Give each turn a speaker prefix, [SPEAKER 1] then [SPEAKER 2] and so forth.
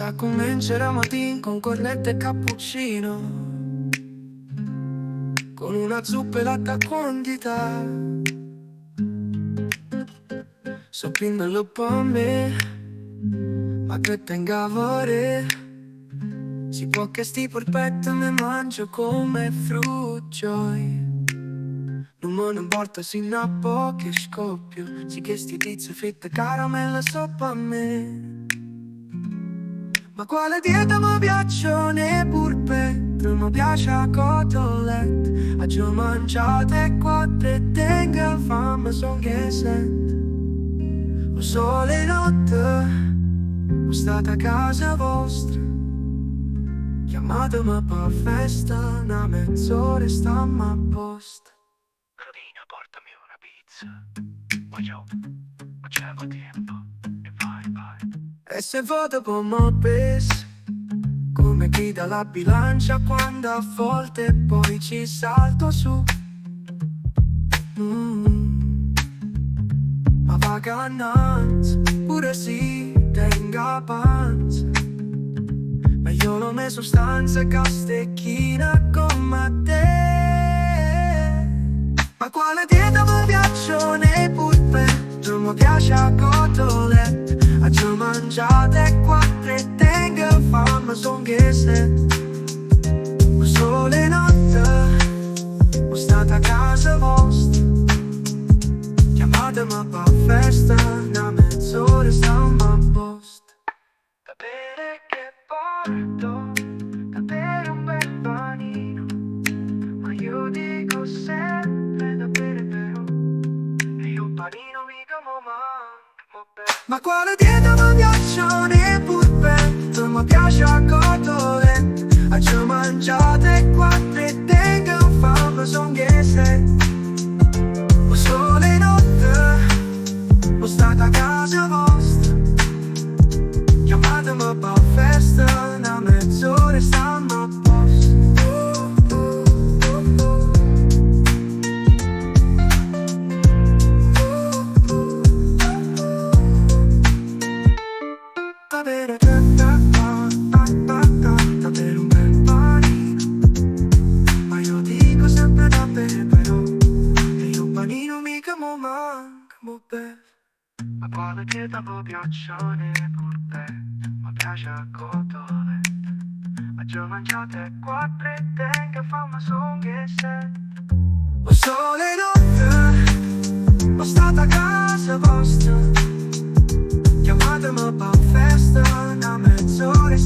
[SPEAKER 1] sa convincere a matin con cornetto e cappuccino, con una zuppa e latte a quantità. So prendere per me, ma che tenga a fare. Si può che sti polpette mi mangio come frutti. Non me ne importa se ne ha poche scoppio. Sì che sti tizi fitte caramella sopra a me. Ma quale dieta mi piacciono le polpette? Mi piace la cotolette. Oggi mangiate quattro e tengo fame, son che sento. Lo sole notte, ho stato a casa vostra. Chiamatemi per festa, una mezz'ora e stiamo a posto.
[SPEAKER 2] Rodina, portami una pizza. Ma c'è tempo. E vai.
[SPEAKER 1] E se vado per me peso, come chi dà la bilancia quando a volte poi ci salto su. Ma vacanza, pure si tenga panza. Ma io non me sostanza che stecchina come te. Ma quale dieta mi piacciono le polpette? Mi piace la cotolette. Oggi mangiate quattro e tengo fame, son che sento. Ma sole notte, ho stato a casa vostra. Chiamatemi per festa, una mezz'ora e stiamo a posto. Da bere che porto, da bere un bel panino. Ma io dico sempre da bere però, e io un panino mica mo mangio. Ma quale dieta mi piacciono le polpette? Mi piace la cotolette. Oggi mangiate quattro e tengo fame, son che sento. Ho sole notte, ho stato a casa vostra. Chiamatemi per festa, una mezz'ora e stiamo a posto. Da bere un bel panino. Ma io dico sempre da bere però, e io un panino mica mo manca, mo bevo. Ma quale dieta mi piacciono le polpette? Mi piace la cotolette. Ma già mangiate quattro e tengo fame, son che sento. Ho sole notte, ho stato a casa vostra. Chiamatemi per festa, una mezz'ora e